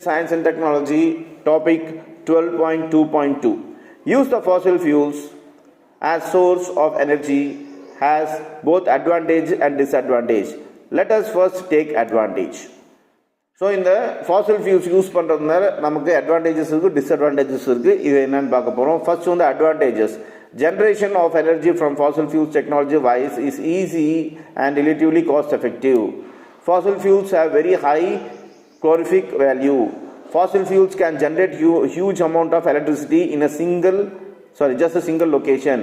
Science and Technology, topic 12.2.2. Use the fossil fuels as source of energy has both advantage and disadvantage. Let us first take advantage. So in the fossil fuels use பண்றதுனால நமக்கு advantages இருக்கு disadvantages இருக்கு. இது என்னன்னு பார்க்க போறோம். First on the advantages. Generation of energy from fossil fuels technology wise is easy and relatively cost effective. Fossil fuels have very high calorific value. Fossil fuels can generate huge amount of electricity in just a single location.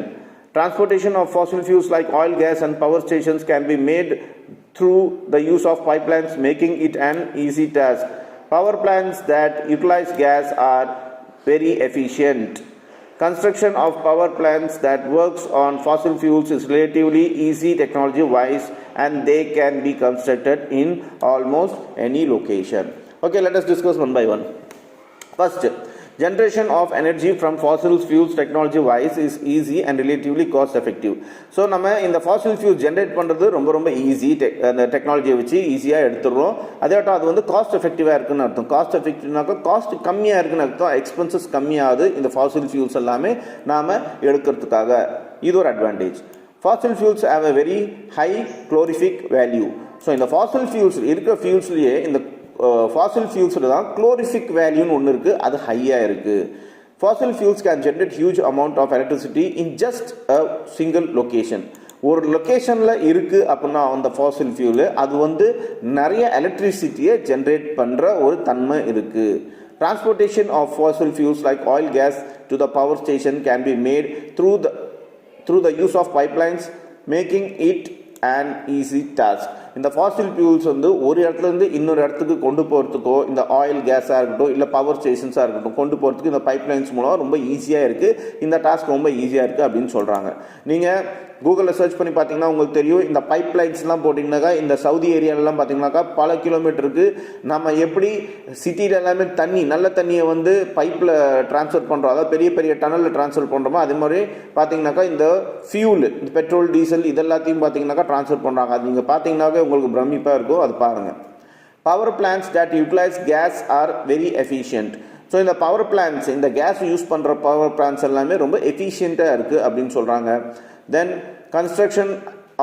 Transportation of fossil fuels like oil, gas and power stations can be made through the use of pipelines, making it an easy task. Power plants that utilize gas are very efficient. Construction of power plants that works on fossil fuels is relatively easy technology wise, and they can be constructed in almost any location. Okay, let us discuss one by one. First, generation of energy from fossil fuels technology wise is easy and relatively cost effective. So நம்ம இந்த fossil fuels generate பண்றது ரொம்ப easy, அந்த டெக்னாலஜியை வச்சு ஈஸியாக எடுத்துடுறோம். அதேட்டும் அது வந்து காஸ்ட் எஃபெக்டிவாக இருக்குன்னு அர்த்தம். காஸ்ட் எஃபெக்டிவ்னாக்கா காஸ்ட் கம்மியாக இருக்குன்னு அர்த்தம். எக்ஸ்பென்சஸ் கம்மியாகுது இந்த fossil fuels எல்லாமே நாம் எடுக்கிறதுக்காக. இது ஒரு advantage. Fossil fuels have a very high calorific value. So இந்த fossil fuels இருக்கிற ஃபியூல்ஸ்லேயே இந்த fossil fuels தான் calorific value ஒன்று இருக்குது, அது ஹையாக இருக்குது. Fossil fuels can generate huge amount of electricity in just a single location. ஒரு லொக்கேஷனில் இருக்குது அப்படின்னா அந்த fossil fuel அது வந்து நிறைய எலக்ட்ரிசிட்டியை ஜென்ரேட் பண்ணுற ஒரு தன்மை இருக்குது. Transportation of fossil fuels like oil, gas to the power station can be made through the use of pipelines, making it an easy task. இந்த fossil fuels வந்து ஒரு இடத்துலேருந்து இன்னொரு இடத்துக்கு கொண்டு போகிறதுக்கோ, இந்த ஆயில் கேஸாக இருக்கட்டும் இல்லை பவர் ஸ்டேஷன்ஸாக இருக்கட்டும் கொண்டு போகிறதுக்கு இந்த பைப்லைன்ஸ் மூலம் ரொம்ப ஈஸியாக இருக்குது. இந்த டாஸ்க் ரொம்ப ஈஸியாக இருக்குது அப்படின்னு சொல்கிறாங்க. நீங்கள் கூகுளில் சர்ச் பண்ணி பார்த்தீங்கன்னா உங்களுக்கு தெரியும். இந்த பைப்லைன்ஸ்லாம் போட்டிங்கனாக்கா இந்த சவுதி ஏரியாலெலாம் பார்த்தீங்கன்னாக்கா பல கிலோமீட்டருக்கு நம்ம எப்படி சிட்டியில் எல்லாமே நல்ல தண்ணியை வந்து பைப்பில் ட்ரான்ஸ்ஃபர் பண்ணுறோம், அதாவது பெரிய டனலில் ட்ரான்ஸ்ஃபர் பண்ணுறோமோ அதே மாதிரி பார்த்தீங்கன்னாக்கா இந்த ஃபியூல், இந்த பெட்ரோல், டீசல் இதெல்லாத்தையும் பார்த்தீங்கன்னாக்கா ட்ரான்ஸ்ஃபர் பண்ணுறாங்க. அது நீங்கள் பார்த்தீங்கன்னாக்கா உங்களுக்கு பிரமிப்பாக இருக்கும். அது பாருங்கள். Power plants that utilize gas are very efficient. So இந்த பவர் பிளான்ட்ஸ், இந்த கேஸ் யூஸ் பண்ணுற பவர் பிளான்ட்ஸ் எல்லாமே ரொம்ப எஃபிஷியண்ட்டாக இருக்குது அப்படின்னு சொல்கிறாங்க. Then construction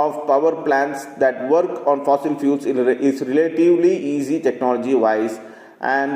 of power plants that work on fossil fuels is relatively easy technology wise, and